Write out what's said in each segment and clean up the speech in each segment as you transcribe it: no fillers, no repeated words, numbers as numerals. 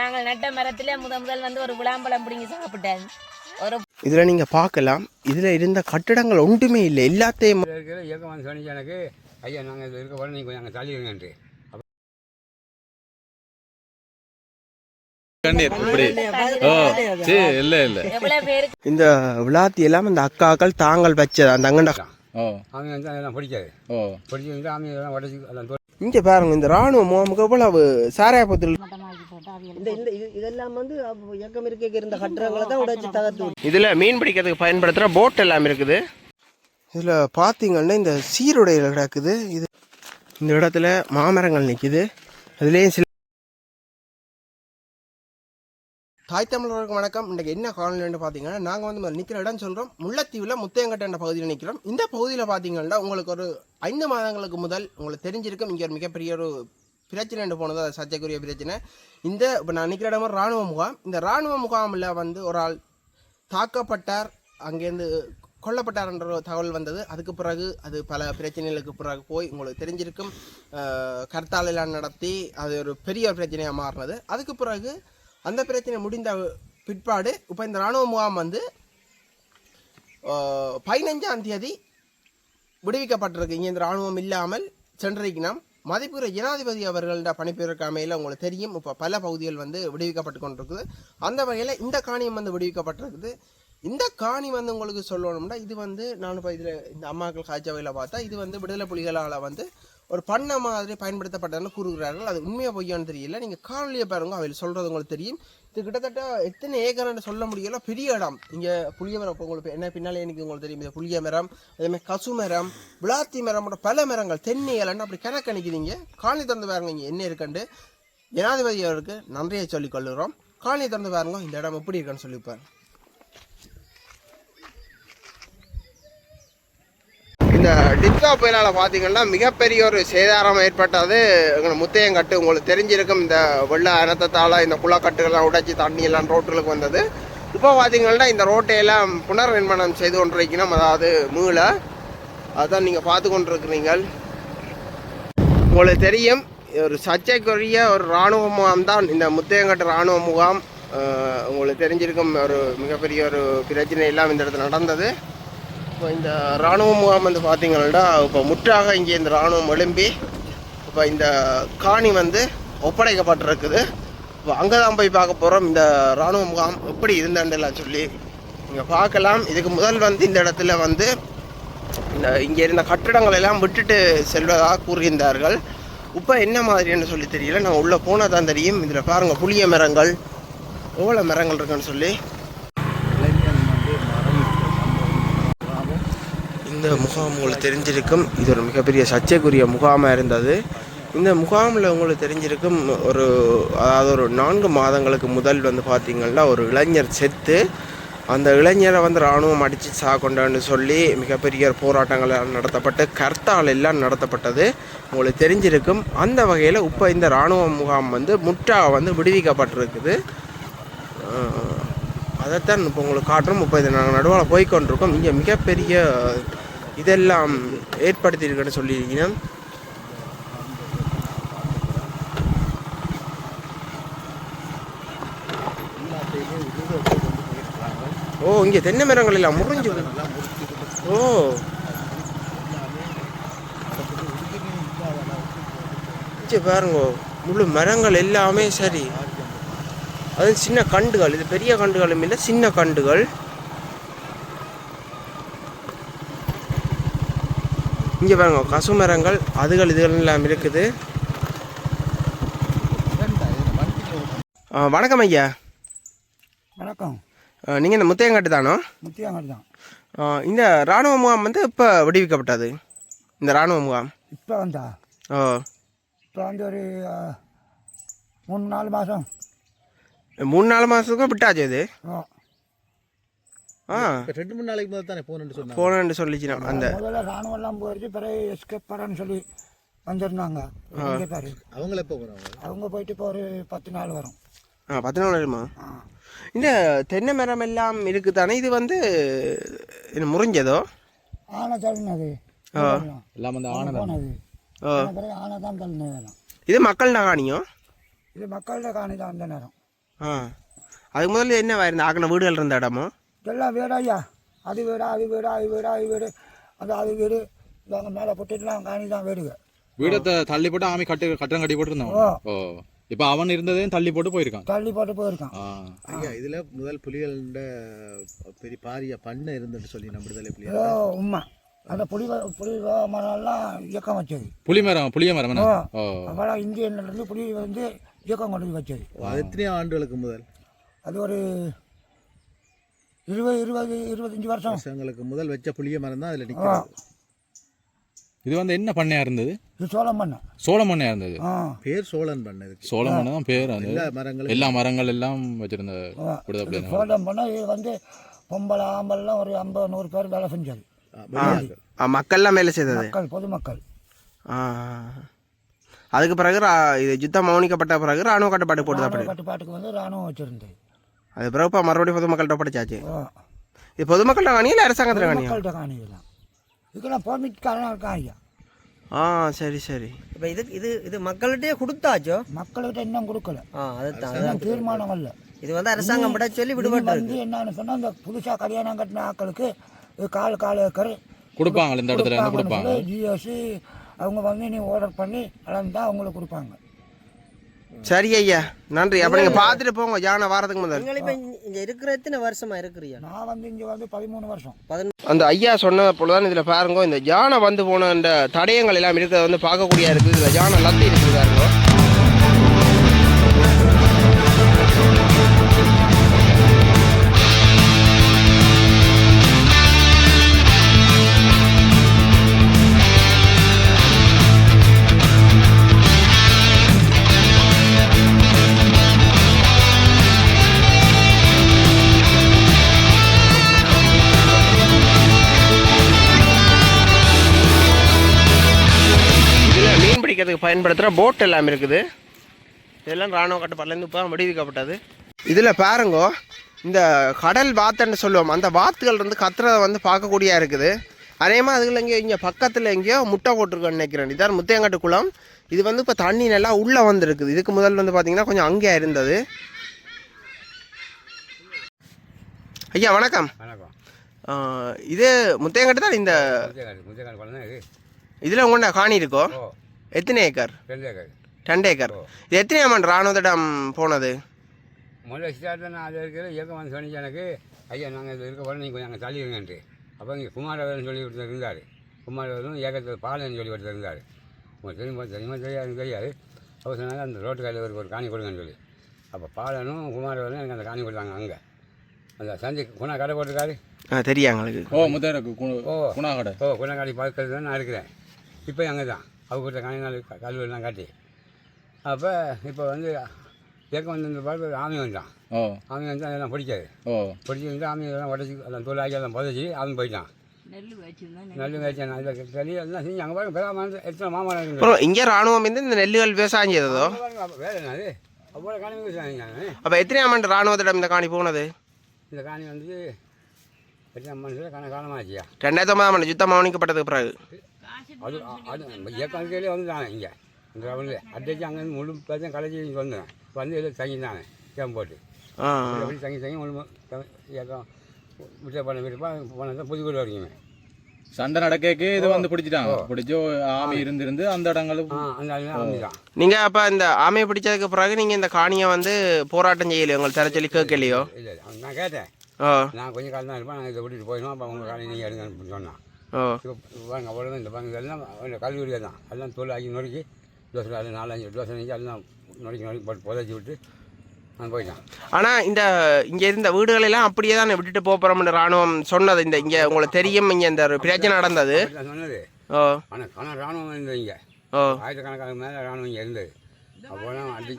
நாங்கள் நட்ட மரத்திலே முதல் வந்து ஒரு விளாம்பழம் பிடிங்கி சாப்பிட்டாங்க. ஒரு இதில் நீங்கள் பார்க்கலாம், இதில் இருந்த கட்டிடங்கள் ஒன்றுமே இல்லை, எல்லாத்தையும் இயக்கம் வந்து சொன்னிச்சு எனக்கு, ஐயா நாங்கள் இதில் இருக்க போகிறோம், நீங்கள் கொஞ்சம் தள்ளிடுங்கன்ட்டு. இந்த விளாத்தி எல்லாம் இந்த அக்காக்கள் தாங்கள் வச்சது அந்த அங்கண்டா அவங்க வந்து அதெல்லாம் பிடிக்காது. பிடிச்சிருந்து ஆமி எல்லாம் உடச்சி எல்லாம் இங்கே பாருங்க, இந்த ராணுவ முகாமுக்கு எவ்வளவு சாராயப்பத்தில் இதெல்லாம் வந்து இயக்கம் இருக்க இருந்த கட்டுறங்களை தான் உடைச்சி தகர்த்து. இதில் மீன் பிடிக்கிறதுக்கு பயன்படுத்துகிற போட் எல்லாம் இருக்குது. இதில் பார்த்தீங்கன்னா இந்த சீருடையில் கிடக்குது. இது இந்த இடத்துல மாமரங்கள் நிற்குது. அதுலேயும் சில தாய் தமிழர்களுக்கு வணக்கம். இன்றைக்கு என்ன காணொலின்னு பார்த்தீங்கன்னா, நாங்கள் வந்து நிற்கிற இடம் சொல்கிறோம், முல்லைத்தீவில் முத்தையங்கட்டை என்ற பகுதியில் நிற்கிறோம். இந்த பகுதியில் பார்த்தீங்கன்னா உங்களுக்கு ஒரு 5 மாதங்களுக்கு முதல் உங்களுக்கு தெரிஞ்சிருக்கும், இங்கே ஒரு மிகப்பெரிய ஒரு பிரச்சனை போனது, அது சர்ச்சைக்குரிய பிரச்சனை. இப்போ நான் நிற்கிற இடம் இராணுவ முகாம். இந்த இராணுவ முகாமில் வந்து ஒரு ஆள் தாக்கப்பட்டார், அங்கேருந்து கொல்லப்பட்டார் என்ற தகவல் வந்தது. அதுக்கு பிறகு அது பல பிரச்சனைகளுக்கு பிறகு போய் உங்களுக்கு தெரிஞ்சிருக்கும், கர்த்தாலெல்லாம் நடத்தி அது ஒரு பெரிய ஒரு பிரச்சனையாக மாறினது. அதுக்கு பிறகு அந்த பிரச்சனை முடிந்த பிற்பாடு இப்போ இந்த இராணுவ முகாம் வந்து 15ஆம் தேதி விடுவிக்கப்பட்டிருக்கு. இங்கே இந்த இராணுவம் இல்லாமல் சென்றிருக்கணும். மதிப்புற ஜனாதிபதி அவர்களோட பணிபுரிக்க அமையில் உங்களுக்கு தெரியும், இப்போ பல பகுதிகள் வந்து விடுவிக்கப்பட்டு கொண்டிருக்குது. அந்த வகையில் இந்த காணியம் வந்து விடுவிக்கப்பட்டிருக்குது. இந்த காணி வந்து உங்களுக்கு சொல்லணும்னா, இது வந்து நான் இப்போ இதில் இந்த அம்மாக்கள் காய்ச்சவையில் பார்த்தா இது வந்து விடுதலை புலிகளால் வந்து ஒரு பண்ண மாதிரி பயன்படுத்தப்பட்டதுன்னு கூறுகிறார்கள். அது உண்மையாக பொய்யான்னு தெரியல. நீங்கள் காணொலியை பாருங்க, அவையில் சொல்கிறது உங்களுக்கு தெரியும். இது கிட்டத்தட்ட எத்தனை ஏக்கர்னு சொல்ல முடியல, பெரிய இடம். இங்கே புளிய மரம், இப்போ உங்களுக்கு என்ன பின்னாலே எனக்கு உங்களுக்கு தெரியும், இந்த புளிய மரம், அதேமாதிரி கசு மரம், விளாத்தி மரம், பல மரங்கள், தென்னை இலன்னு அப்படி கணக்கணிக்குதுங்க. காணி திறந்து பாருங்க இங்கே என்ன இருக்குண்டு. ஜனாதிபதி அவருக்கு நன்றியை சொல்லிக் கொள்ளுறோம். காணி திறந்து பாருங்க, இந்த இடம் எப்படி இருக்குன்னு சொல்லிப்பார். இந்த டிட்கா புயலால் பார்த்தீங்கன்னா மிகப்பெரிய ஒரு சேதாரம் ஏற்பட்டது எங்கள் முத்தையங்கட்டு. உங்களுக்கு தெரிஞ்சிருக்கும், இந்த வெள்ள அனத்தத்தால் இந்த குளக்கட்டுகள்லாம் உடைச்சி தண்ணி எல்லாம் ரோட்டுகளுக்கு வந்தது. இப்போ பார்த்தீங்கன்னா இந்த ரோட்டையெல்லாம் புனர் நிர்மாணம் செய்து கொண்டிருக்கணும், அதாவது மீள. அதுதான் நீங்கள் பார்த்து கொண்டிருக்கிறீங்க. உங்களுக்கு தெரியும், ஒரு சர்ச்சைக்குரிய ஒரு இராணுவ முகாம் தான் இந்த முத்தையங்கட்டு இராணுவ முகாம். உங்களுக்கு தெரிஞ்சிருக்கும், ஒரு மிகப்பெரிய ஒரு பிரச்சனை எல்லாம் இந்த இடத்துல நடந்தது. இப்போ இந்த இராணுவ முகாம் வந்து பார்த்தீங்கன்னா இப்போ முற்றாக இங்கே இந்த இராணுவம் எழும்பி இப்போ இந்த காணி வந்து ஒப்படைக்கப்பட்டிருக்குது. இப்போ அங்கே தான் போய் பார்க்க போகிறோம், இந்த இராணுவ முகாம் எப்படி இருந்தேன்லாம் சொல்லி இங்கே பார்க்கலாம். இதுக்கு முதல் வந்து இந்த இடத்துல வந்து இங்கே இருந்த கட்டிடங்கள் எல்லாம் விட்டுட்டு செல்வதாக கூறுகின்றார்கள். இப்போ என்ன மாதிரின்னு சொல்லி தெரியல, நான் உள்ளே போனால் தான் தெரியும். இதில் பாருங்கள், புளிய மரங்கள் எவ்வளோ மரங்கள் இருக்குன்னு சொல்லி. இந்த முகாம் உங்களுக்கு தெரிஞ்சிருக்கும், இது ஒரு மிகப்பெரிய சர்ச்சைக்குரிய முகாமாக இருந்தது. இந்த முகாமில் உங்களுக்கு தெரிஞ்சிருக்கும், அதாவது ஒரு 4 மாதங்களுக்கு முதல் வந்து பார்த்திங்கன்னா ஒரு இளைஞர் செத்து, அந்த இளைஞரை வந்து இராணுவம் அடித்து சாக்கொண்டான்னு சொல்லி மிகப்பெரிய போராட்டங்கள் நடத்தப்பட்டு கர்த்தால் எல்லாம் நடத்தப்பட்டது உங்களுக்கு தெரிஞ்சிருக்கும். அந்த வகையில் இப்போ இந்த இராணுவ முகாம் வந்து முற்றாக வந்து விடுவிக்கப்பட்டிருக்குது. அதைத்தான் இப்போ உங்களுக்கு காட்டுறோம். இப்போ இதை நாங்கள் நடுவால் போய்கொண்டிருக்கோம். இங்கே மிகப்பெரிய இதெல்லாம் ஏற்படுத்தியிருக்கேன்னு சொல்லியிருக்கேன். ஓ, இங்கே தென்னை மரங்கள் எல்லாம் முறிஞ்சு. ஓ, பாருங்க, முழு மரங்கள் எல்லாமே சரி. அது சின்ன கண்டுகள், இது பெரிய கண்டுகளும் இல்லை, சின்ன கண்டுகள். இங்கே பாருங்க, கசு மரங்கள், அதுகள் இதுகள் எல்லாம் இருக்குது. வணக்கம் ஐயா. வணக்கம். நீங்கள் இந்த முத்தையங்காட்டு தானோ? முத்தையங்காட்டு தான். இந்த இராணுவ முகாம் வந்து இப்போ விடுவிக்கப்பட்டது. இந்த இராணுவ முகாம் இப்போ வந்தா? ஓ, இப்போ வந்து ஒரு 3-4 மாதம். 3-4 மாதத்துக்கும் விட்டாச்சு அது. 2-3 நாளைக்கு முதல் தானே போனேன்னு சொல்லிச்சுனா அந்த முதல்ல இராணுவெல்லாம் போயிடுச்சு, பிறகு எஸ்கேப் பண்ணு சொல்லி வந்திருந்தாங்க. அவங்கள எப்போ போகிறாங்க? அவங்க போயிட்டு இப்போ ஒரு 10 நாள் வரும். 10 நாள் வருமா? இந்த தென்னை மரம் எல்லாம் இருக்குது தானே, இது வந்து முறிஞ்சதோ? ஆனை தள்ளினது எல்லாம் வந்து ஆனை போனது. பிறகு ஆனை தான் தள்ளினது. இது மக்கள்கிட்ட காணியும்? இது மக்கள்கிட்ட காணி தான் அந்த நேரம். ஆ அதுக்கு முதல்ல என்ன இருந்த ஆக்கின வீடுகள் இருந்த இடமோ எல்லாம் வீடு ஐயா, அது வீடு அது வீடு அது வீடு அது வீடு அது வீடு இவங்க மேலே போட்டுட்டுலாம் காணி தான் வீடுங்க. வீடத்தை தள்ளி போட்டு ஆமி கட்டடம் கட்டி போட்டு இருந்தான். ஓ இப்போ அவன் இருந்ததையும் தள்ளி போட்டு போயிருக்கான். தள்ளி போட்டு போயிருக்கான். ஐயா இதில் முதல் புலிகளோட பெரிய பாரிய பண்ணை இருந்துட்டு சொல்லி நம்ம விடுதலை புலிகள் உண்மை. அந்த புலி மரம்லாம் இயக்கம் வச்சது. புளிய மரம் அவ்வளோ இந்தியன்லேருந்து புலி வந்து இயக்கம் கொண்டு வச்சது. அது எத்தனையோ ஆண்டுகளுக்கு முதல்? அது ஒரு 20-25 வருஷங்களுக்கு முதல் வச்ச புளிய மரம் தான் அதில் நிற்கிறது. இது வந்து என்ன பண்ணையா இருந்தது? இது சோளம் பண்ணை. சோளம் பண்ணையா இருந்தது. பேர் சோழன் பண்ணை. சோளம் பண்ணை தான் பேர். எல்லா மரங்கள் எல்லாம் வச்சிருந்த சோளம் பண்ணை. இது வந்து பொம்பளை ஆம்பல்லாம் ஒரு 50-100 பேர் வேலை செஞ்சது. மக்கள்லாம் வேலை செய்தது, மக்கள் பொதுமக்கள். அதுக்கு பிறகு இது யுத்தம் மௌனிக்கப்பட்ட பிறகு ராணுவ கட்டுப்பாடு போட்டு கட்டுப்பாட்டுக்கு வந்து ராணுவம் வச்சிருந்தது. அது பிறகு இப்போ மறுபடியும் பொதுமக்கள்கிட்ட படிச்சாச்சு. இது பொதுமக்கள்கிட்ட காணி இல்லை அரசாங்கத்தில் காணி? மக்கள்கிட்ட காணி இதெல்லாம். இதுக்கெல்லாம் பெர்மிட்காரங்க இருக்காங்க. சரி சரி. இப்போ இது மக்கள்கிட்டே கொடுத்தாச்சோ? மக்கள்கிட்ட இன்னும் கொடுக்கல. அதுதான் தீர்மானம் இல்லை. இது வந்து அரசாங்கம் விட சொல்லி விடுபட்டு வந்து என்னன்னு சொன்னால் இந்த புதுசாக கல்யாணம் கட்டின ஆட்களுக்கு கால் ஏக்கர் கொடுப்பாங்க. இந்த இடத்துல என்ன கொடுப்பாங்க? ஜிஎஸ்சி அவங்க வந்து நீ ஆர்டர் பண்ணி அளந்தா அவங்களுக்கு கொடுப்பாங்க. சரி ஐயா, நன்றி. அப்போ நீங்கள் பார்த்துட்டு போங்க யானை வாரத்துக்கு முதல். இப்போ இங்கே இருக்கிற எத்தனை வருஷமா இருக்கிறியா? நான் வந்து இங்கே வந்து 13 வருஷம். அந்த ஐயா சொன்ன போலதான் இதில் பாருங்க, இந்த யானை வந்து போன இந்த தடயங்கள் எல்லாம் இருக்கிறத வந்து பார்க்கக்கூடிய இருக்குது. இதில் யானை லத்தி இருக்குது பாருங்க. பிடிக்கிறதுக்கு பயன்படுத்துகிற போட் எல்லாம் இருக்குது. இதெல்லாம் ராணுவ கட்டுப்பாட்டிலேருந்து இப்போ விடுவிக்கப்பட்டது. இதில் பாருங்கோ, இந்த கடல் வாத்துன்னு சொல்லுவோம், அந்த வாத்துகள் வந்து கத்துறதை வந்து பார்க்கக்கூடியா இருக்குது. அதே மாதிரி அதுக்குள்ள இங்கே பக்கத்தில் எங்கேயோ முட்டை போட்டிருக்கோன்னு நினைக்கிறேன். இதான் முத்தையங்காட்டு குளம். இது வந்து இப்போ தண்ணி நல்லா உள்ளே வந்துருக்குது. இதுக்கு முதல் வந்து பார்த்தீங்கன்னா கொஞ்சம் அங்கேயா இருந்தது. ஐயா வணக்கம். இது முத்தையங்காட்டு தான். இந்த இதில் உங்கள்கிட்ட காணி இருக்கோ? எத்தனை ஏக்கர்? 2 ஏக்கர். இது எத்தனை ஆமாம் ராணுவத்திடம் போனது? முதல்ல ஸ்டார்ட்டில் நான் அது இருக்கிற இயக்கம் வந்து சொன்னிச்சு எனக்கு, ஐயா நாங்கள் இது இருக்க போகிறோம், நீங்கள் கொஞ்சம் அங்கே தள்ளிடுங்கன்ட்டு. அப்போ இங்கே குமாரவேலன் சொல்லி ஒருத்தர் இருந்தார். குமாரவேலன் இயக்கத்தில் பாலன்னு சொல்லி ஒருத்தர் இருந்தார். உங்களுக்கு தெரியுமா தெரியாது. அப்போ சொன்னாங்க அந்த ரோட்டு கையில் ஒரு காணி கொடுங்கன்னு சொல்லி. அப்போ பாலனும் குமாரவேலனும் எனக்கு அந்த காணி கொடுத்தாங்க. அங்கே அந்த சந்தை குணா கடை போட்டிருக்காரு. தெரியும் எங்களுக்கு. குணா கடை. குணா கடை பக்கத்தில் தான் நான் இருக்கிறேன். இப்போ அங்கே தான் அவங்க கொடுத்த காணினால் கல்வெல்லாம் காட்டி. அப்போ இப்போ வந்து இயக்கம் வந்து இந்த பார்த்து ஆமி வந்தான். ஆமி வந்து அதெல்லாம் பிடிக்காது. பிடிச்சி வந்து ஆமி எல்லாம் உடச்சி எல்லாம் தொழிலாக்கி எல்லாம் புதைச்சி அவன் போயிட்டான். நெல் வச்சேன் இதில் தெளி எல்லாம் செஞ்சு அங்கே பாருங்க பெரிய மரம் எத்தனை மாமரம் இருக்குது. இங்கே ராணுவம் வந்து இந்த நெல்லுகள் விவசாயம் செய்ததோ? வேலை என்ன அது அவ்வளோ காணி விவசாயம் நான். அப்போ எத்தனை ஆமாண்டு ராணுவத்திடம் இந்த காணி போனது? இந்த காணி வந்து எத்தனை மனுஷன் காலமாச்சியா? 2009 ஆண்டு யுத்தம் மௌனிக்கப்பட்டதுக்கு பிறகு அது இயக்கம் கையிலே வந்துட்டாங்க. இங்கே இந்த வந்து அட்டைச்சு அங்கேருந்து முழு பேர்த்தையும் கலைச்சி வந்தேன். வந்து எல்லாம் தங்கிட்டாங்க கேம் போட்டு. எப்படி தங்கி முழு இயக்கம் விட்ட பண்ண விட்டுப்பா போனதான் புதுக்கோட்டை வரைக்குமே சண்டை நடக்கே இது வந்து பிடிச்சிட்டாங்க. பிடிச்சி ஆமி இருந்து அந்த இடங்களும் அந்த வந்துட்டான். நீங்கள் அப்போ இந்த ஆமையை பிடிச்சதுக்கு பிறகு நீங்கள் இந்த காணியை வந்து போராட்டம் செய்யலையோ? உங்களுக்கு தர சொல்லி கேட்கலையோ? இல்லை நான் கேட்டேன். நான் கொஞ்சம் காலம் தான் இருப்பேன், நாங்கள் இதை விட்டுட்டு போயிடுவோம். அப்போ உங்கள் காலையில் நீங்கள் எடுங்கன்னு சொன்னான். இப்போ பாருங்க அவ்வளோதான். இந்த பாருங்க இதெல்லாம் கல்லூரியாக தான் எல்லாம் தோல் ஆக்கி நொறுக்கி தோசை அது 4-5 தோசை நினைச்சு எல்லாம் நொறுக்கி போட்டு புதைச்சி விட்டு நான் போயிட்டான். ஆனால் இந்த இங்கே இருந்த வீடுகளெல்லாம் அப்படியே தான் விட்டுட்டு போகிறோம்னு ராணுவம் சொன்னது. இந்த இங்கே உங்களுக்கு தெரியும் இங்கே இந்த பிரச்சனை நடந்தது சொன்னது. ஆனால் ராணுவம் இருந்தது இங்கே. ஆயிரக்கணக்கான மேலே ராணுவம் இங்கே இருந்தது. அப்போலாம் அடி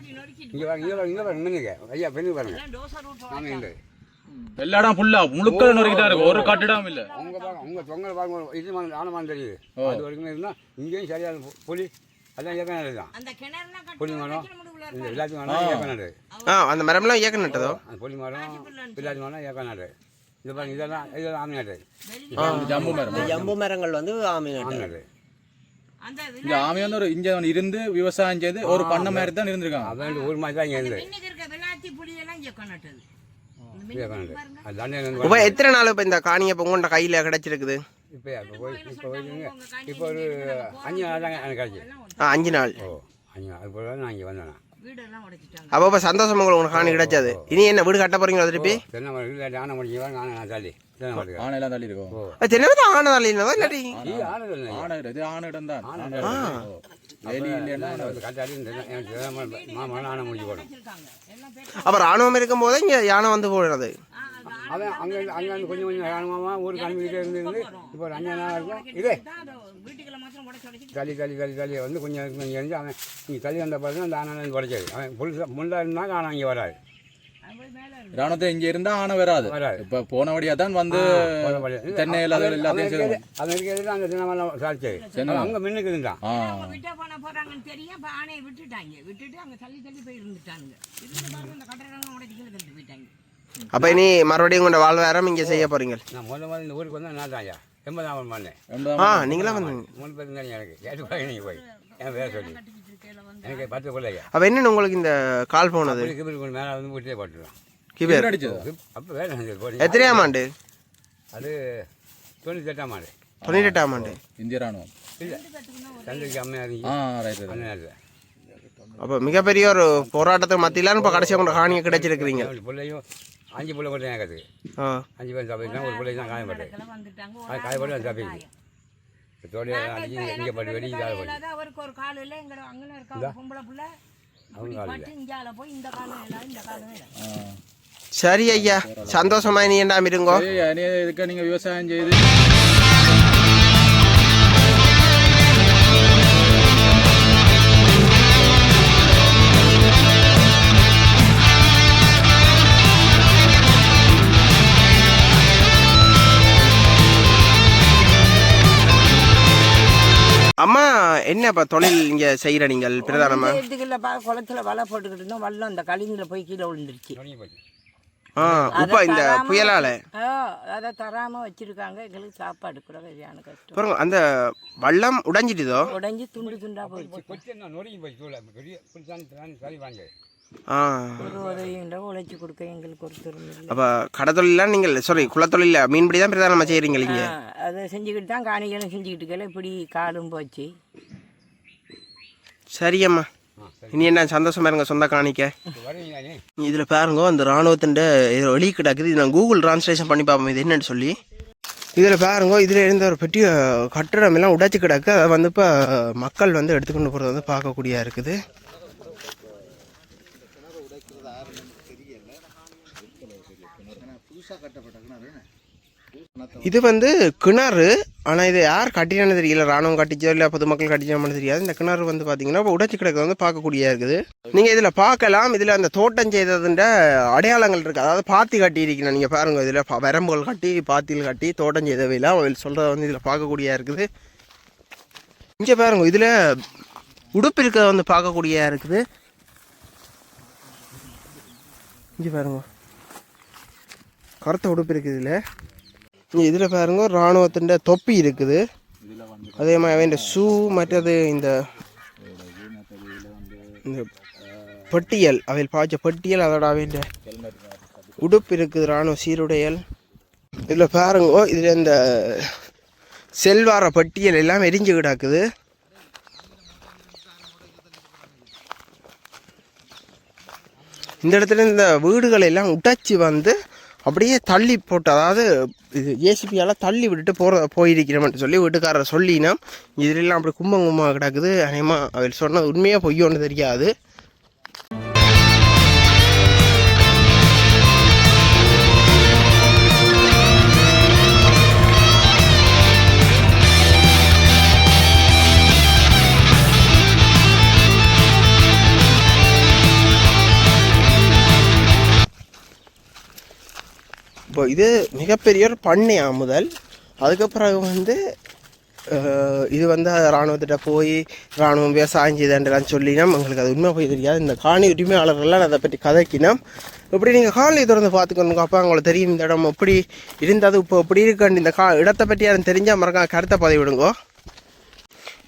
இங்கே பாருங்க பெண்ணுங்க ஐயா பெண்ணுக்கு பாருங்க நாம இருந்தது. எல்லா இடம் ஃபுல்லா முழுக்க நொறுக்கிட்டா இருக்கு. ஒரு கட்டிடம் இல்லை. உங்கள் தொங்கல் பாருங்க இது ஆனமானம் தெரியுது. அது வரைக்கும் இருந்தால் இங்கேயும் சரியான புலி அதான் இயக்க நடு தான். புலி மரம் இந்த விளாத்தி மரம் இயக்க நடு. அந்த மரம்லாம் இயக்க நட்டதோ? அந்த புலி மரம் விளாத்தி மரம் இயக்க நடு. இது பாருங்க இதெல்லாம் ஆமி நடு. ஜம்பு மரங்கள் வந்து ஆமி நடு. இந்த ஆமி வந்து ஒரு இங்கே இருந்து விவசாயம் செய்து ஒரு பண்ண மாதிரி தான் இருந்திருக்காங்க. அதான் ஒரு மாதிரி தான் இங்கே இருந்து இப்போ எத்தனை நாள் இப்போ இந்த காணியை இப்போ உங்கள்கிட்ட கையில் கிடச்சிருக்குது? இப்போ ஒரு 5 நாள் தாங்க எனக்கு கிடச்சி. 5 நாள். 5 நாள் இப்போ நான் இங்கே வந்தேன். அப்போ இப்போ சந்தோஷமா உங்களுக்கு காணி கிடைச்சாது. இனி என்ன வீடு கட்ட போறீங்களா திருப்பி? தென்னை மரம் ஆனை முடிஞ்சு நான் தள்ளி ஆனை எல்லாம் தள்ளி இருக்கும். தென்னை ஆனை தள்ளி இல்லாட்டி ஆனை இடம் தான். ஆனை முடிஞ்சு போடும். அப்போ ராணுவம் இருக்கும் போது இங்கே யானை வந்து போடுறது. அவன் அங்கே கொஞ்சம் ராணுவமாக ஊருக்கு அனுப்பிக்கிட்டே இருந்து இப்போ ஒரு 5 நாள் இருக்கும். இதே தள்ளி வந்து கொஞ்சம் இருந்து அவன் இங்கே தள்ளி வந்த பிறகு அந்த ஆனை உடைச்சது. அவன் முள்ளா இருந்தால் ஆனை இங்கே வராது. ராணுவத்தை இங்க இருந்தா ஆனை வராது. இப்ப போன வழியா தான் வந்து தென்னை எல்லாத்தையும் அது இருக்கிறது அந்த தினமெல்லாம் சாதிச்சது. அங்கே மின்னுக்கு இருந்தான். அப்போ இனி மறுபடியும் உங்களோட வாழ்வாரம் இங்கே செய்ய போறீங்க? நான் முதல்ல இந்த ஊருக்கு வந்து நான் தான்யா 80ஆம் பண்ணேன். நீங்களா வந்தீங்க? 3 பேர் இருந்தாங்க எனக்கு. கேட்டு போய் நீங்கள் போய் என் பேர் சொல்லி எனக்கு 10 பிள்ளையா. அப்போ என்ன உங்களுக்கு இந்த கால் போனது? மேலே வந்து வீட்டிலே போட்டுருவேன். கிபேர் அடிச்சது. அப்போ வேலை செஞ்சது. எத்தனையாம் ஆண்டு? அது 98ஆம் ஆண்டு. 98ஆம் ஆண்டு. இந்திய ராணுவம் இல்லை தந்தைக்கு அம்மையாக இருந்துச்சு அந்த நேரத்தில். அப்போ மிகப்பெரிய ஒரு போராட்டத்துக்கு மத்தியிலான்னு இப்போ கடைசியாக கொண்டு காணியை கிடைச்சிருக்கிறீங்க. பிள்ளையும் 5 பிள்ளை கூட எனக்கு. 5 பேர் தப்பிச்சுனா ஒரு பிள்ளை தான் காயப்பட்டது. அது காயப்பட்டு அது தப்பிச்சு தோடைய அடிச்சு இங்கே பட்டு வெடி இதாக பட்டு அவங்க சரி ஐயா, சந்தோஷமா நீ என்ன இருங்கோ. இதுக்கு நீங்கள் விவசாயம் செய்து அம்மா என்ன இப்போ தொழில் இங்கே செய்கிற நீங்கள் பிரதானமா? இல்லைப்பா, குளத்துல வலை போட்டுக்கிட்டு இருந்தோம். வல்லம் அந்த கழிஞ்சில் போய் கீழே விழுந்துருச்சு. இப்போ இந்த புயலால அதை தராம வச்சிருக்காங்க. எங்களுக்கு சாப்பாடு கூட சரியான கஷ்டம். பாருங்க, அந்த வள்ளம் உடைஞ்சிட்டுதோ, உடைஞ்சி துண்டு துண்டா போயிடுச்சு. ஒரு உதவியும் உழைச்சி கொடுக்க எங்களுக்கு ஒருத்தர். அப்போ கடத்தொழிலாம் நீங்கள் குளத்தொழில மீன்பிடி தான் பிரதானமாக செய்கிறீங்க இங்கே? அதை செஞ்சுக்கிட்டு தான் காணிகளும் செஞ்சுக்கிட்டு இருக்கல. இப்படி காடும் போச்சு. சரியம்மா, இனி என்ன சந்தோஷமா இருங்க சொந்த காணிக்க. இதில் பாருங்க, அந்த இராணுவத்தின் வெளி கிடக்குது. இது நான் கூகுள் டிரான்ஸ்லேஷன் பண்ணி பார்ப்போம் இது என்னன்னு சொல்லி. இதில் பாருங்க, இதில் இருந்த ஒரு பெரிய கட்டிடம் எல்லாம் உடைச்சி கிடக்கு. அதை வந்து இப்போ மக்கள் வந்து எடுத்துக்கொண்டு போகிறது வந்து பார்க்கக்கூடியா இருக்குது. இது வந்து கிணறு. ஆனால் இது யார் கட்டினான்னு தெரியல. ராணுவம் கட்டிச்சோ இல்லை பொதுமக்கள் கட்டிச்சோம்னு தெரியாது. இந்த கிணறு வந்து பார்த்தீங்கன்னா இப்போ உடைச்சி கிடக்கிறது வந்து பார்க்கக்கூடியா இருக்குது. நீங்கள் இதில் பார்க்கலாம். இதில் அந்த தோட்டம் செய்ததுன்ற அடையாளங்கள் இருக்குது. அதாவது பாத்தி கட்டி இருக்கணும். நீங்கள் பாருங்கள், இதில் வரம்புகள் கட்டி பாத்தியில் கட்டி தோட்டம் செய்தவையெல்லாம் அவள் சொல்கிறத வந்து இதில் பார்க்கக்கூடியா இருக்குது. இங்கே பாருங்க, இதில் உடுப்பு இருக்கிறத வந்து பார்க்கக்கூடியா இருக்குது. இங்கே பாருங்க, கருத்த உடுப்பு இருக்குது. இதில் பாருங்க, இராணுவத்தின் தொப்பி இருக்குது. அதே மாதிரி அவன் ஷூ, மற்றது இந்த பட்டியல், அவையில் பாய்ச்ச பட்டியல், அதோட அவன் உடுப்பு இருக்குது, இராணுவ சீருடையல். இதில் பாருங்க, இதில் இந்த செல்வார பட்டியல் எல்லாம் எரிஞ்சு கிடக்குது. இந்த இடத்துல இந்த வீடுகள் எல்லாம் உடைச்சி வந்து அப்படியே தள்ளி போட்டு, அதாவது இது ஏசிபியால் தள்ளி விட்டுட்டு போயிருக்கிறோம்னு சொல்லி வீட்டுக்காரர் சொல்லினா. இதிலெல்லாம் அப்படி கும்பமாக கிடக்குது. அநேகமாக அவர் சொன்னது உண்மையாக பொய்யோன்னு தெரியாது. இப்போ இது மிகப்பெரிய ஒரு பண்ணையா முதல். அதுக்கப்புறம் வந்து இது வந்து இராணுவத்திட்ட போய் இராணுவம் விவசாயம் செய்தாண்டெல்லாம் சொல்லினோம். எங்களுக்கு அது உண்மை போய் தெரியாது. இந்த காணி உரிமையாளர்கள்லாம் அதை பற்றி கதைக்கினோம். இப்படி நீங்கள் காணொலி திறந்து பார்த்துக்கணுங்க. அப்போ உங்களுக்கு தெரியும் இந்த இடம் எப்படி இருந்தது, இப்போ எப்படி இருக்குன்னு. இந்த இடத்தை பற்றி யாரும் தெரிஞ்சால் மறக்காம கருத்தை பதிவிடுங்கோ.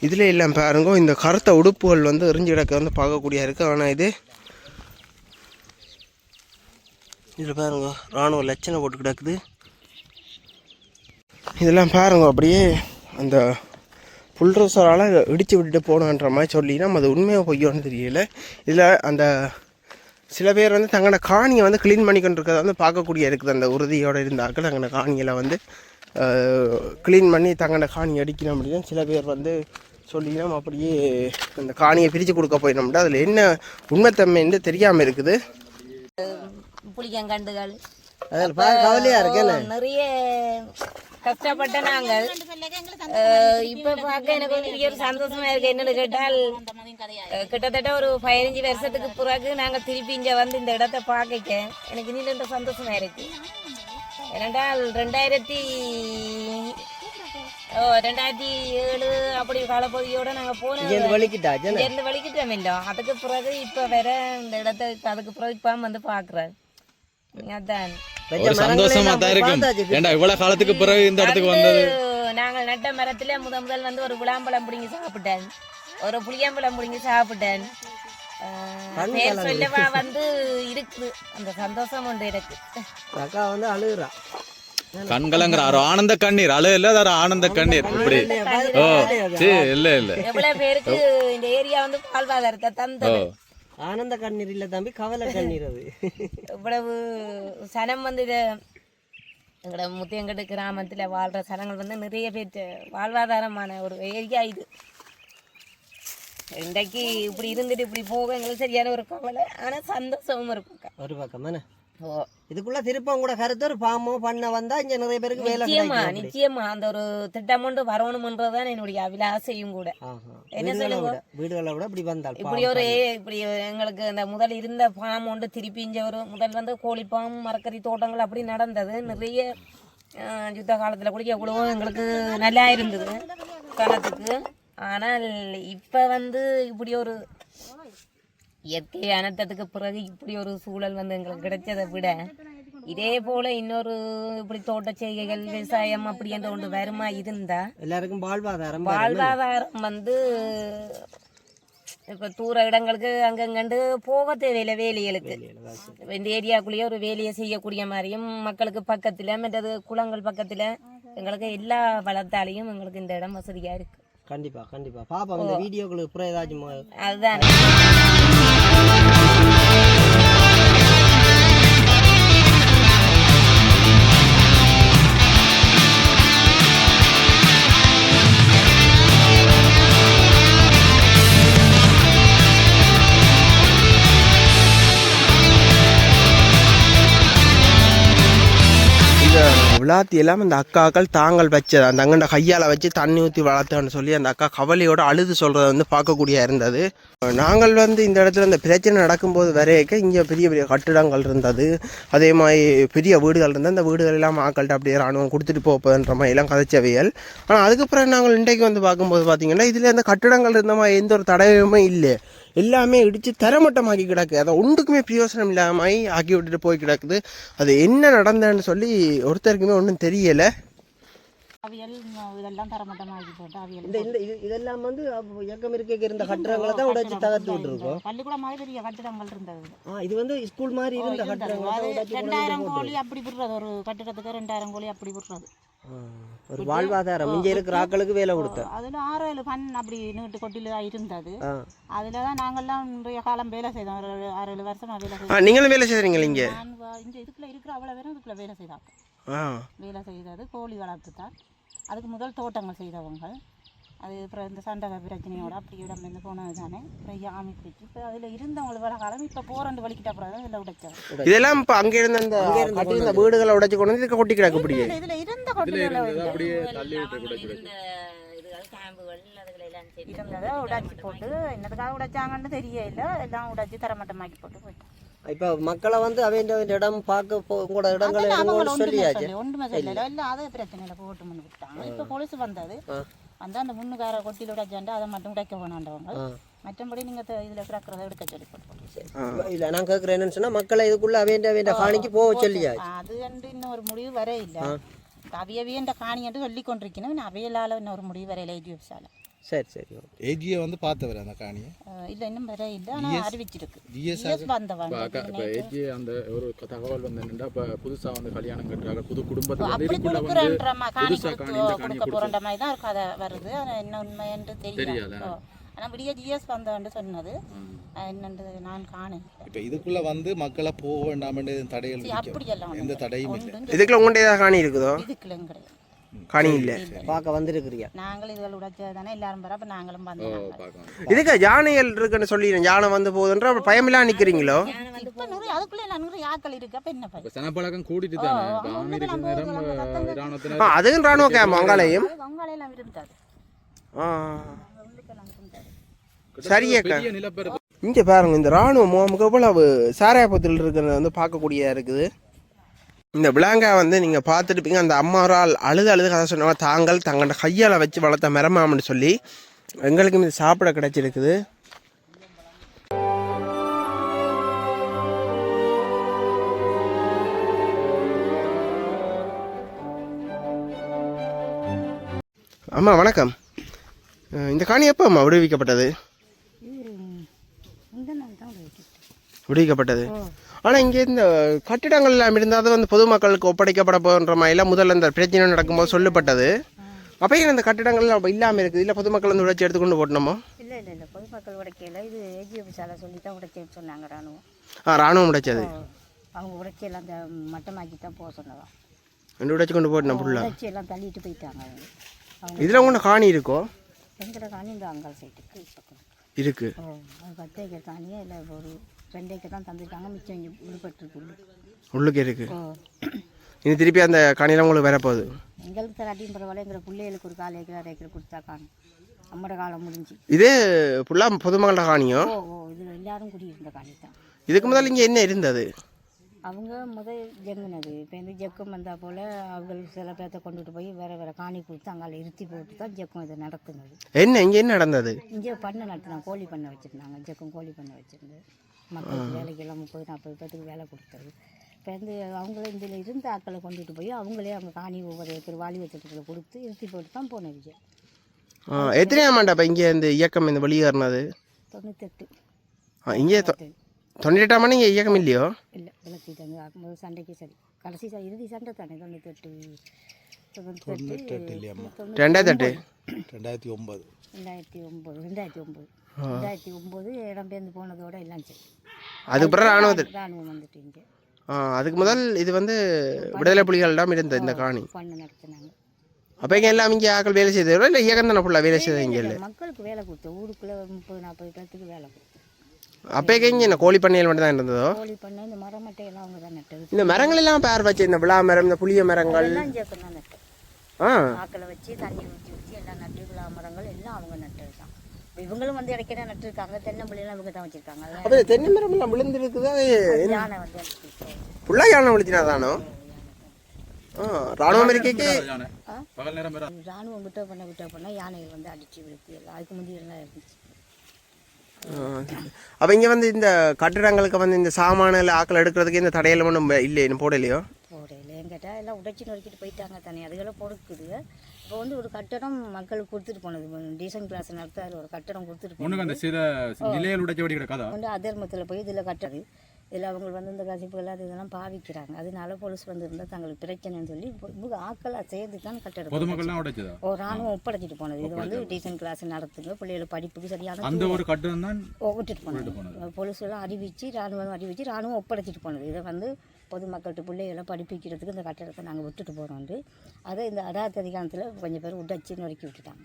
இதில் எல்லாம் பாருங்கோ, இந்த கருத்த உடுப்புகள் வந்து எரிஞ்சு கிடக்க வந்து பார்க்கக்கூடியா இருக்குது. ஆனால் இது இதில் பாருங்க இராணுவ லட்சணம் போட்டு கிடக்குது. இதெல்லாம் பாருங்க அப்படியே அந்த புல்ரோசரால் இடித்து விட்டுட்டு போகணுன்ற மாதிரி சொல்லினா அது உண்மையாக பொய்யோன்னு தெரியல. இதில் அந்த சில பேர் வந்து தங்களோட காணியை வந்து க்ளீன் பண்ணிக்கிட்டு இருக்கிறத வந்து பார்க்கக்கூடிய இருக்குது. அந்த உறுதியோடு இருந்தாக்கள் தங்களோட காணிகளை வந்து க்ளீன் பண்ணி தங்களோட காணி அடிக்கணும் அப்படின்னு சில பேர் வந்து சொல்லினோம். அப்படியே அந்த காணியை பிரித்து கொடுக்க போயினோம்னா அதில் என்ன உண்மைத்தன்மைன்னு தெரியாமல் இருக்குது. புளியங்கண்டுகள் அதில் கவலையா இருக்கு. நிறைய கஷ்டப்பட்ட நாங்கள் இப்ப பார்க்க எனக்கு வந்து பெரிய ஒரு சந்தோஷமா இருக்கு. என்னன்னு கேட்டால் கிட்டத்தட்ட ஒரு 15 வருஷத்துக்கு பிறகு நாங்கள் திருப்பி இங்கே வந்து இந்த இடத்த பார்க்க எனக்கு நீண்ட சந்தோஷமா இருக்கு. ஏனென்றால் 2007 அப்படி காலப்பகுதியோட நாங்கள் போனோம். இருந்து வலிக்கிட்டோம் இல்லை. அதுக்கு பிறகு இப்போ வேற இந்த இடத்த அதுக்கு பிறகு இப்போ வந்து பார்க்குறேன். அதான் ஒரு சந்தோஷமா தான் இருக்கும். ஏண்டா இவ்வளவு காலத்துக்கு பிறகு இந்த இடத்துக்கு வந்தது. நாங்கள் நட்ட மரத்துல முதல் வந்து ஒரு விளாம்பழம் பிடிங்கி சாப்பிட்டேன், ஒரு புளியம்பழம் பிடிங்கி சாப்பிட்டேன். பேர் சொல்லவா வந்து இருக்குது அந்த சந்தோஷம் உண்டு எனக்கு. அக்கா வந்து அழுகுறா, கண்கலங்கிற ஆனந்த கண்ணீர். அழு இல்ல அது ஆனந்த கண்ணீர். இப்படி ஓ சரி இல்ல இல்ல எவ்வளவு பேருக்கு இந்த ஏரியா வந்து வாழ்வாதாரத்தை தந்தது. ஆனந்த கண்ணீர் இல்ல தம்பி, கவலை கண்ணீர். அது இவ்வளவு சனம் வந்து இதை எங்களோட முத்தியங்கட்டு கிராமத்தில் வாழ்கிற சனங்கள் வந்து நிறைய பேர் வாழ்வாதாரமான ஒரு ஏரியா இது. இன்றைக்கு இப்படி இருந்துட்டு இப்படி போக எங்களுக்கு சரியான ஒரு கவலை, ஆனால் சந்தோஷமும் இருக்கும். ஒரு பக்கம் தானே இதுக்குள்ள திருப்பம் கூட கருத்து ஒரு பாமோ பண்ண வந்தா இங்க நிறைய பேருக்கு வேலை. நிச்சயமா அந்த ஒரு திட்டம் கொண்டு வரணும்ன்றதான் என்னுடைய அபிலாசையும் கூட. என்ன சொல்லுங்க, வீடுகளை விட இப்படி வந்தால் இப்படி எங்களுக்கு இந்த முதல் இருந்த ஃபார்ம் ஒன்று திருப்பி இங்கே ஒரு முதல் வந்து கோழி ஃபார்ம், மரக்கறி தோட்டங்கள் அப்படி நடந்தது. நிறைய யுத்த காலத்தில் கூட எவ்வளவோ எங்களுக்கு நல்லா இருந்தது காலத்துக்கு. ஆனால் இப்போ வந்து இப்படி ஒரு இயற்கை அனர்த்தத்துக்கு பிறகு இப்படி ஒரு சூழல் வந்து எங்களுக்கு கிடைச்சதை விட இதே போல இன்னொரு இப்படி தோட்ட செய்கைகள், விவசாயம் அப்படி என்ற ஒன்று வருமா இருந்தா எல்லாருக்கும் வாழ்வாதாரம் வந்து இப்போ தூர இடங்களுக்கு அங்கங்கண்டு போக தேவையில்லை வேலைகளுக்கு. இந்த ஏரியாக்குள்ளேயே ஒரு வேலையை செய்யக்கூடிய மாதிரியும் மக்களுக்கு பக்கத்தில் மற்றது குளங்கள் பக்கத்தில் எங்களுக்கு எல்லா வளத்தாலையும் எங்களுக்கு இந்த இடம் வசதியாக இருக்கு. கண்டிப்பா கண்டிப்பா பாப்பா இந்த வீடியோக்களுக்கு அப்புறம் ஏதாச்சும் அதுதான் விளாத்தி எல்லாம் அந்த அக்காக்கள் தாங்கள் வச்சது அந்த அங்கண்ட கையால் வச்சு தண்ணி ஊற்றி வளர்த்தோன்னு சொல்லி அந்த அக்கா கவலையோடு அழுது சொல்கிறத வந்து பார்க்கக்கூடிய இருந்தது. நாங்கள் வந்து இந்த இடத்துல இந்த பிரச்சனை நடக்கும்போது வரையக்க இங்கே பெரிய பெரிய கட்டிடங்கள் இருந்தது, அதே மாதிரி பெரிய வீடுகள் இருந்தது. அந்த வீடுகள் எல்லாம் ஆக்கள்கிட்ட அப்படியே ராணுவம் கொடுத்துட்டு போப்பதுன்ற மாதிரி எல்லாம் கதைச்சவையல். ஆனால் அதுக்கப்புறம் நாங்கள் இன்றைக்கு வந்து பார்க்கும்போது பார்த்திங்கன்னா இதில் அந்த கட்டிடங்கள் இருந்த மாதிரி எந்த ஒரு தடவையுமே இல்லை. எல்லாமே இடித்து தரமட்டமாக்கி கிடக்கு. அதை ஒன்றுக்குமே பிரயோசனம் இல்லாமல் ஆக்கி விட்டுட்டு போய் கிடக்குது. அது என்ன நடந்ததுன்னு சொல்லி ஒருத்தருக்குமே ஒன்றும் தெரியலை. இதெல்லாம் தரமட்டமாக்கி போட்டு இதெல்லாம் வந்து இயக்கம் இருக்க இருந்த கட்டிடங்களை தான் உடைச்சு தகர்த்து விட்டுருக்கோம். பள்ளிக்கூடம் மாதிரி பெரிய கட்டிடங்கள் இருந்தது. இது வந்து ஸ்கூல் மாதிரி இருந்த கட்டிடங்கள் 2000 கோழி அப்படி விடுறது, ஒரு கட்டிடத்துக்கு 2000 கோழி அப்படி விடுறது. ஒரு வாழ்வாதாரம் இங்க இருக்கிற ஆட்களுக்கு வேலை கொடுத்தோம். அதுல 6-7 பண் அப்படி நீட்டு கொட்டில இருந்தது. அதுலதான் நாங்கெல்லாம் நிறைய காலம் வேலை செய்தோம். 6-7 வருஷமா வேலை செய்தோம். நீங்களும் வேலை செய்றீங்க இங்க? இங்க இதுக்குள்ள இருக்கிற அவ்வளவு பேரும் இதுக்குள்ள வேலை செய்தாங்க. வேலை செய்தது கோழி வளர்ப்பு தான். அதுக்கு முதல் தோட்டங்கள் செய்தவங்க. அது அப்புறம் இந்த சண்டை பிரச்சனையோட அப்படி இடம் இருந்து போனது தானே. அப்புறம் ஆமி பிடிச்சி இப்போ அதில் இருந்தவங்களுக்கு வர காலம் இப்போ போராண்டு வலிக்கிட்ட அப்புறம் தான் இதில் உடைச்சாங்க. இதெல்லாம் இப்போ அங்கே இருந்த அந்த வீடுகளை உடைச்சு கொண்டு வந்து கொட்டி கிடக்கு. அப்படியே இதில் இருந்த கொட்டிகளை இருந்ததை உடைச்சி போட்டு என்னதுக்காக உடைச்சாங்கன்னு தெரியல. எல்லாம் உடைச்சி தரமட்டமாக்கி போட்டு போயிட்டாங்க. இப்போ மக்களை வந்து அவங்க இடம் பார்க்க உங்களோட இடங்களை சொல்லியாச்சு. ஒன்றுமே சொல்லல. இல்லை அதே பிரச்சனையில் போட்டு முன்னு விட்டாங்க. இப்போ போலீஸ் வந்தது வந்து அந்த முன்னுக்கார கொட்டியில் உடைச்சாண்டா அதை மட்டும் உடைக்க போனாண்டவங்க. மற்றபடி நீங்கள் இதில் கிடக்கிறத எடுக்க சொல்லி போட்டு இல்லை. நான் கேட்குறேன் என்னன்னு சொன்னால் மக்களை இதுக்குள்ளே அவைய காணிக்கு போக சொல்லியாச்சு. அது வந்து இன்னும் ஒரு முடிவு வர இல்லை. அவையவியன்ற காணியன்று சொல்லி கொண்டிருக்கணும். அவையலால் இன்னும் ஒரு முடிவு வரையில. ஏஜிஎஃப்ஸால் சரி சரி. ஏஜியை வந்து பார்த்தவர் அந்த காணியை இல்லை இன்னும் வர இல்லை ஆனால் அறிவிச்சிருக்கு ஜிஎஸ் வந்தவன் இப்போ ஏஜி அந்த ஒரு தகவல் வந்து என்னென்னா இப்போ புதுசாக வந்து கல்யாணம் கட்டுறாங்க புது குடும்பத்தில் அப்படி கொடுக்குறன்ற காணி கொடுக்க போகிற மாதிரி தான் ஒரு கதை வருது ஆனால் என்ன உண்மை என்று தெரியல ஆனால் விடிய ஜிஎஸ் வந்தவன்னு சொன்னது என்னன்றது நான் காணேன். இப்போ இதுக்குள்ள வந்து மக்களை போக வேண்டாம் தடைகள் அப்படியெல்லாம் எந்த தடையும் இல்லை. இதுக்குள்ள உங்கள்கிட்ட ஏதாவது காணி இருக்குதோ? இதுக்குள்ள கிடையாது காணி இல்லை. பார்க்க வந்திருக்கிறியா? நாங்களும் இதுகள் உடைச்சது தானே எல்லாரும் வர அப்போ நாங்களும் வந்தோம். இதுக்கு யானைகள் இருக்குன்னு சொல்லிடுறேன். யானை வந்து போகுதுன்ற பயமில்லாம் நிற்கிறீங்களோ? இப்போ அதுக்குள்ளே நூறு யாக்கள் இருக்கு. அப்போ என்ன சனப்பழக்கம் கூட்டிட்டு தானே அதுவும் ராணுவ கேம் அங்காலையும் அங்காலையெல்லாம் இருந்தாது. சரியக்கா. இங்கே பாருங்க இந்த ராணுவ முகாமுக்கு எவ்வளவு சாராயப்பத்தில் இருக்கிறது வந்து பார்க்கக்கூடியதாக இருக்குது. இந்த விலாங்கா வந்து நீங்கள் பார்த்துருப்பீங்க. அந்த அம்மாவரால் அழுது கதை சொன்னாங்க, தாங்கள் தங்களோட கையால் வச்சு வளர்த்த மரமாமன்னு சொல்லி எங்களுக்கும் இது சாப்பிட கிடச்சிருக்குது. அம்மா வணக்கம். இந்த காணி எப்போ அம்மா விடுவிக்கப்பட்டது? விடுவிக்கப்பட்டது. ஆனால் இங்கே இந்த கட்டிடங்கள் எல்லாம் இருந்தால் அது வந்து பொதுமக்களுக்கு ஒப்படைக்கப்பட போகின்ற மாதிரிலாம் முதல்ல இந்த பிரச்சனை நடக்கும்போது சொல்லப்பட்டது. அப்போ இந்த கட்டிடங்கள் இல்லாமல் இருக்குது. இல்லை பொதுமக்கள் வந்து உடைச்சி எடுத்துக்கொண்டு போட்டணுமோ? இல்லை பொதுமக்கள் உடைக்கல. இது ஏஜி ஆஃபீஸால் சொல்லி தான் உடைச்சேன்னு சொன்னாங்க ராணுவம். ராணுவம் உடைச்சது. அவங்க உடைச்சி எல்லாம் அந்த மட்டமாக்கி தான் போக சொன்னதான். ரெண்டு உடைச்சி கொண்டு போட்டணும் ஃபுல்லாக. உடைச்சி எல்லாம் தள்ளிட்டு போயிட்டாங்க. இதில் ஒன்று காணி இருக்கோ? எங்கட காணி இந்த அங்காள் சைட்டுக்கு இருக்கு. அது 10 ஏக்கர் காணியே இல்லை, ஒரு 2 ஏக்கர் தான் தந்துருக்காங்க. மிச்சம் இங்கே விடுபட்டுருக்கு. உள்ளுக்கு இருக்கு. இனி திருப்பி அந்த காணியெல்லாம் உங்களுக்கு வரப்போகுது. எங்களுக்கு தராட்டியும் பரவாயில்ல, எங்களை பிள்ளைகளுக்கு ஒரு 4 ஏக்கர் 1/2 ஏக்கர் கொடுத்தா காணும். நம்மளோட காலம் முடிஞ்சு. இதே ஃபுல்லாக பொதுமக்களோட காணியோ? இதில் எல்லாரும் குடியிருந்த காணி தான். இதுக்கு முதல்ல இங்கே என்ன இருந்தது? அவங்க முதல் ஜெங்குனது. இப்போ இந்த ஜெக்கம் வந்தால் போல் அவங்களுக்கு சில பேர்த்த கொண்டுட்டு போய் வேறு காணி கொடுத்து அங்கே இருத்தி போட்டு தான் ஜெக்கம் இதை நடத்துனது. இங்கே என்ன நடந்தது? இங்கே பண்ணை நடத்தினாங்க, கோழி பண்ணை வச்சுருந்தாங்க. ஜெக்கம் கோழி பண்ணை வச்சுருந்து மக்களுக்கு வேலைக்கெல்லாம் 30-40 பேர்த்துக்கு வேலை கொடுத்தது. இப்போ வந்து அவங்கள இதில் இருந்த ஆட்களை கொண்டுட்டு போய் அவங்களே அவங்க காணி ஒவ்வொரு ஏக்கர் வாலி வச்சத்தில் கொடுத்து இருத்தி போட்டு தான் போன விஜய். எத்தனையாம் ஆண்டா இங்கே இந்த இயக்கம் இந்த வெளியேறினது? 98. இங்கே 98ஆம் ஆண்டு இங்கே இயக்கம் இல்லையோ? இல்லை விளக்கிட்டாங்க. முதல் சண்டைக்கு சரி கடைசி இறுதி சண்டை தானே 98 இல்லையாம்மா? 2008 2009 இடம்பெயர்ந்து போனதோட எல்லாம் சரி. அதுக்கப்புறம் ராணுவம் வந்துட்டு இங்கே. அதுக்கு முதல் இது வந்து விடுதலை புலிகளிடம் இருந்த இந்த காணி பண்ண நடத்தினாங்க. அப்போ இங்கே எல்லாம் இங்கே ஆக்கள் வேலை செய்தவரோ இல்லை இயக்கம் தானே ஃபுல்லாக வேலை செய்தது? இங்கே இல்லை, மக்களுக்கு வேலை கொடுத்தோம். ஊருக்குள்ளே 30-40 பேர்த்துக்கு வேலை கொடுத்தோம். அப்போ இங்கே என்ன கோழி பண்ணையில் மட்டும் தான் இருந்ததோ? கோழி பண்ணை இந்த மரம் மட்டையெல்லாம் அவங்க தான் நட்டது. இந்த மரங்கள் எல்லாம் பேர் வச்சு இந்த விழா மரம், இந்த புளிய மரங்கள் எல்லாம் ஜெக்கம் தான் நட்டது. ஆக்களை வச்சு தண்ணி ஊற்றி எல்லாம் நட்டு விழா மரங்கள் எல்லாம் அவங்க நட்டது தான். இவங்களும் வந்து இடைக்கிட்ட நட்டுருக்காங்க. தென்னம்பிள்ளைலாம் இவங்க தான் வச்சுருக்காங்க. அப்போ தென்னை மரம் எல்லாம் விழுந்துருக்குது. யானை வந்து ஃபுல்லாக யானை விழுத்தினா தானோ? ராணுவம் இருக்கைக்கு ராணுவம் விட்ட பண்ண யானைகள் வந்து அடிச்சு விழுத்து எல்லாம் அதுக்கு முந்தியெல்லாம் இருந்துச்சு. அப்போ இங்கே வந்து இந்த கட்டிடங்களுக்கு வந்து இந்த சாமானில் ஆக்கள் எடுக்கிறதுக்கு இந்த தடையில் ஒன்றும் இல்லை, இன்னும் போடலையோ? போடலைன்னு கேட்டால் எல்லாம் உடைச்சி நொறுக்கிட்டு போயிட்டாங்க தானே. அதுக்கெல்லாம் பொறுக்குது. இப்போ வந்து ஒரு கட்டடம் மக்களுக்கு கொடுத்துட்டு போனது. டீசன் கிளாஸ் நடத்தாரு ஒரு கட்டடம் கொடுத்துட்டு போனது. அதர்மத்தில் போய் இதில் கட்டுறது. இதில் அவங்க வந்து இந்த கசிப்புகள் இதெல்லாம் பாவிக்கிறாங்க. அதனால போலீஸ் வந்துருந்தால் தங்களுக்கு பிரச்சனைன்னு சொல்லி ஆக்களாக சேர்ந்து தான் கட்டடம் ஒரு ராணுவம் ஒப்படைச்சிட்டு போனது. இது வந்து டீசன் கிளாஸ் நடத்துங்க, பிள்ளைகள் படிப்புக்கு சரியான விட்டுட்டு போனது. போலீஸ் எல்லாம் அறிவிச்சு ராணுவம் ஒப்படைச்சிட்டு போனது. இதை வந்து பொதுமக்கள்கிட்ட பிள்ளைகளை படிப்பிக்கிறதுக்கு இந்த கட்டடத்தை நாங்கள் விட்டுட்டு போகிறோம்ட்டு அதை இந்த அடாத்த அதிகாரத்தில் கொஞ்சம் பேர் உடைச்சி நொறுக்கி விட்டுட்டாங்க.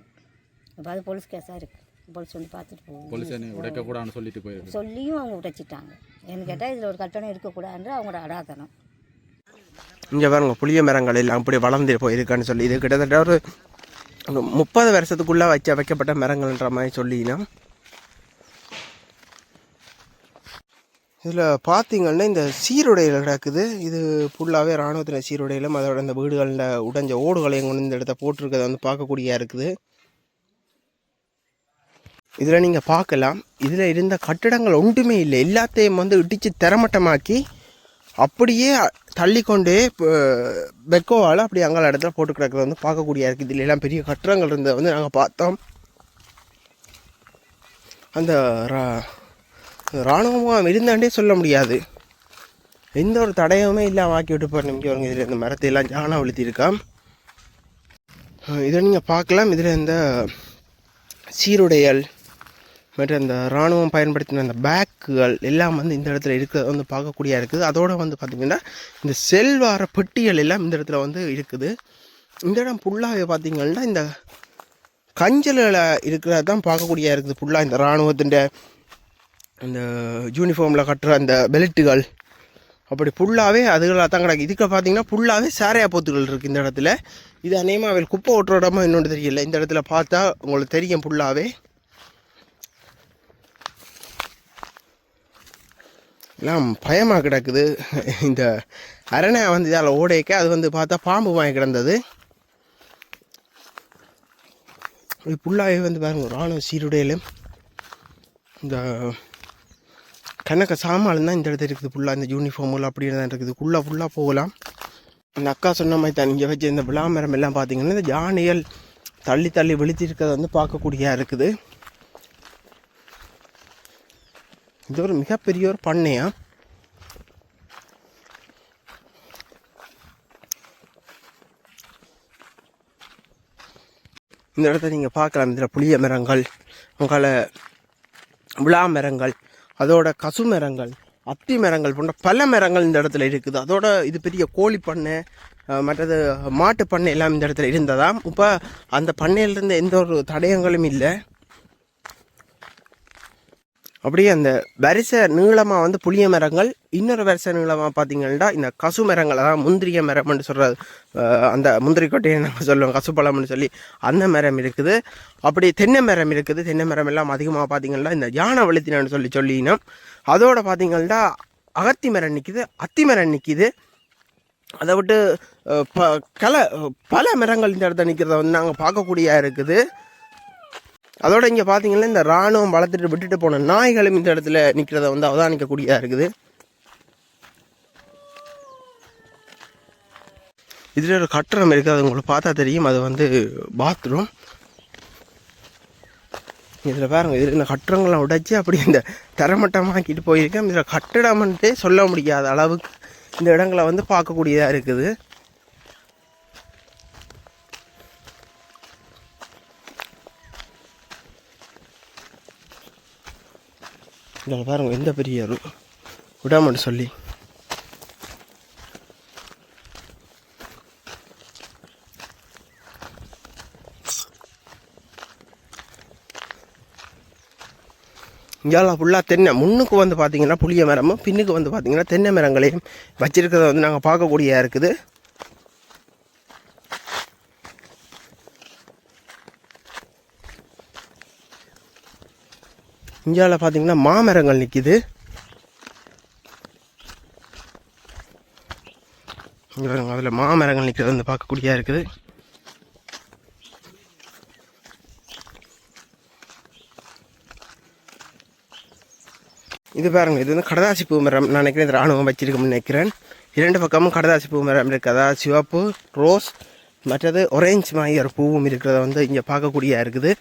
இப்போ அது போலீஸ் கேஸாக இருக்குது. போலீஸ் வந்து பார்த்துட்டு போகும் சொல்லியும் அவங்க உடைச்சிட்டாங்க. ஏன்னு கேட்டால் இதில் ஒரு கட்டணம் இருக்கக்கூடாதுன்ற அவங்களோட அடாதனம். இங்கே பாருங்க புளிய மரங்கள் எல்லாம் அப்படி வளர்ந்து போயிருக்கான்னு சொல்லி இது கிட்டத்தட்ட ஒரு 30 வருஷத்துக்குள்ளே வைக்கப்பட்ட மரங்கள்ன்ற மாதிரி சொல்லினா. இதில் பார்த்தீங்கன்னா இந்த சீருடையில் கிடக்குது. இது ஃபுல்லாகவே இராணுவத்தின சீருடையிலும் அதோட இந்த வீடுகளில் உடைஞ்ச ஓடுகளையும் கொண்டு இந்த இடத்த போட்டிருக்கிறத வந்து பார்க்கக்கூடியா இருக்குது. இதில் நீங்கள் பார்க்கலாம், இதில் இருந்த கட்டிடங்கள் ஒன்றுமே இல்லை. எல்லாத்தையும் வந்து இடித்து தரமட்டமாக்கி அப்படியே தள்ளிக்கொண்டே பெக்கோவால் அப்படி அங்கே இடத்துல போட்டு கிடக்கிறத வந்து பார்க்கக்கூடியா இருக்குது. இதில் எல்லாம் பெரிய கட்டிடங்கள் இருந்ததை வந்து நாங்கள் பார்த்தோம். அந்த இராணுவம் இருந்தாண்டே சொல்ல முடியாது. எந்த ஒரு தடயமே இல்லாமல் ஆக்கி விட்டு போகிற நிமிஷம் வருங்க. இதில் இந்த மரத்தையெல்லாம் ஜானா வளர்த்திருக்கான். இதை நீங்கள் பார்க்கலாம். இதில் இந்த சீருடைகள் மற்றும் இந்த இராணுவம் பயன்படுத்தின அந்த பேக்குகள் எல்லாம் வந்து இந்த இடத்துல இருக்கிறது வந்து பார்க்கக்கூடியா இருக்குது. அதோடு வந்து பார்த்திங்கன்னா இந்த செல்வார பெட்டிகள் எல்லாம் இந்த இடத்துல வந்து இருக்குது. இந்த இடம் ஃபுல்லாக பார்த்திங்கன்னா இந்த கஞ்சலில் இருக்கிறது தான் பார்க்கக்கூடியா இருக்குது. ஃபுல்லாக இந்த இராணுவத்தின் இந்த யூனிஃபார்மில் கட்டுற அந்த பெல்ட்டுகள் அப்படி ஃபுல்லாகவே அதுகளாக தான் கிடக்கு. இதுக்கு பார்த்திங்கன்னா ஃபுல்லாகவே சாரையா போத்துகள் இருக்குது இந்த இடத்துல. இது அநேகமாக அவள் குப்பை ஓட்டுற இடமா இன்னொன்று தெரியல. இந்த இடத்துல பார்த்தா உங்களுக்கு தெரியும் ஃபுல்லாகவே எல்லாம் பயமாக கிடக்குது. இந்த அரணை வந்து இதால் ஓடைக்க அது வந்து பார்த்தா பாம்பு வாங்கி கிடந்தது. இது ஃபுல்லாகவே வந்து பாருங்க இராணுவ சீருடையிலும் இந்த கணக்க சாமான் தான் இந்த இடத்துல இருக்குது. ஃபுல்லாக இந்த யூனிஃபார்மில் அப்படின்னு தான் இருக்குது. ஃபுல்லாக போகலாம். அந்த அக்கா சொன்ன மாதிரி தான் இங்கே வச்சு இந்த விளாமரம் எல்லாம் பார்த்தீங்கன்னா இந்த யானைகள் தள்ளி விழித்திருக்கிறத வந்து பார்க்கக்கூடியா இருக்குது. இது ஒரு மிகப்பெரிய ஒரு பண்ணையா. இந்த இடத்த நீங்கள் பார்க்கலாம். இதில் புளிய மரங்கள், உங்களை விழா மரங்கள், அதோட கசு மரங்கள், அத்தி மரங்கள் போன்ற பல மரங்கள் இந்த இடத்துல இருக்குது. அதோட இது பெரிய கோழி பண்ணை, மற்றது மாட்டு பண்ணை எல்லாம் இந்த இடத்துல இருந்ததாம். இப்போ அந்த பண்ணையிலிருந்து எந்த ஒரு தடயங்களும் இல்லை. அப்படியே அந்த வரிசை நீளமாக வந்து புளிய மரங்கள், இன்னொரு வரிசை நீளமாக பார்த்தீங்கன்னா இந்த கசு மரங்கள், அதாவது முந்திரிய மரம்னு சொல்கிறது, அந்த முந்திரி கொட்டையை நாங்கள் சொல்லுவோம் கசு பழம்னு சொல்லி, அந்த மரம் இருக்குது. அப்படி தென்னை மரம் இருக்குது. தென்னை மரம் எல்லாம் அதிகமாக பார்த்தீங்கன்னா இந்த யானை வளர்த்தினான்னு சொல்லினோம். அதோட பார்த்தீங்கன்னா அகத்தி மரம் நிற்கிது, அத்தி மரம் நிற்கிது. அதை விட்டு பல மரங்கள் இந்த இடத்துல நிற்கிறத வந்து நாங்கள் பார்க்கக்கூடியா இருக்குது. அதோட இங்கே பார்த்தீங்கன்னா இந்த இராணுவம் வளர்த்துட்டு விட்டுட்டு போன நாய்களும் இந்த இடத்துல நிற்கிறத வந்து அவதானிக்கக்கூடியதாக இருக்குது. இதில் ஒரு கட்டணம் இருக்குது, அது உங்களுக்கு பார்த்தா தெரியும். அது வந்து பாத்ரூம். இதில் பாருங்கள், இதில் இந்த கட்டடங்கள்லாம் உடைச்சி அப்படி இந்த தரமட்டமாக்கிட்டு போயிருக்கேன். இதில் கட்டடம்ன்ட்டே சொல்ல முடியாத அளவுக்கு இந்த இடங்களை வந்து பார்க்கக்கூடியதாக இருக்குது. இதில் பாருங்கள் எந்த பெரிய விடாமன்னு சொல்லி. இங்கெல்லாம் ஃபுல்லாக தென்னை. முன்னுக்கு வந்து பார்த்திங்கன்னா புளிய மரமும், பின்னுக்கு வந்து பார்த்திங்கன்னா தென்னை மரங்களையும் வச்சிருக்கிறத வந்து நாங்கள் பார்க்கக்கூடியதாக இருக்குது. இந்தியாவில் பார்த்தீங்கன்னா மாமரங்கள் நிற்கிது. அதில் மாமரங்கள் நிற்கிறது வந்து பார்க்கக்கூடியா இருக்குது. இது பாருங்கள், இது வந்து கடதாசி பூ மரம். நான் நினைக்கிறேன் இது ராணுவம் வச்சிருக்கோம்னு நினைக்கிறேன். இரண்டு பக்கமும் கடதாசி பூ மரம் இருக்குது. அதாவது சிவப்பு, ரோஸ், மற்றது ஒரேஞ்ச் மாதிரி ஒரு பூவும் இருக்கிறத வந்து இங்கே பார்க்கக்கூடியா இருக்குது.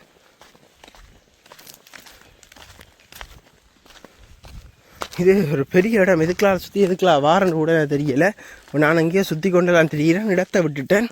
இது ஒரு பெரிய இடம். எதுக்கெலாம் சுற்றி எதுக்கெலாம் வாரன்னு கூட தெரியலை. நான் அங்கேயே சுற்றி கொண்டுலாம் தெரிகிறேன், இடத்தை விட்டுட்டேன்.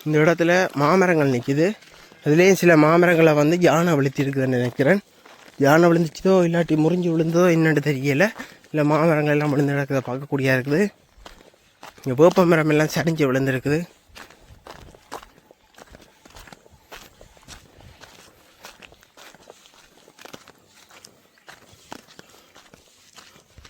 இந்த இடத்துல மாமரங்கள் நிற்கிது. அதுலேயும் சில மாமரங்களை வந்து யானை விழுத்தி இருக்குதுன்னு நினைக்கிறேன். யானை விழுந்துச்சதோ இல்லாட்டி முறிஞ்சு விழுந்ததோ என்னென்னு தெரியலை. இல்லை மாமரங்கள் எல்லாம் விழுந்து நடக்கிறத பார்க்கக்கூடியா இருக்குது. இங்கே வேப்ப மரம் எல்லாம் சரிஞ்சு விழுந்துருக்குது.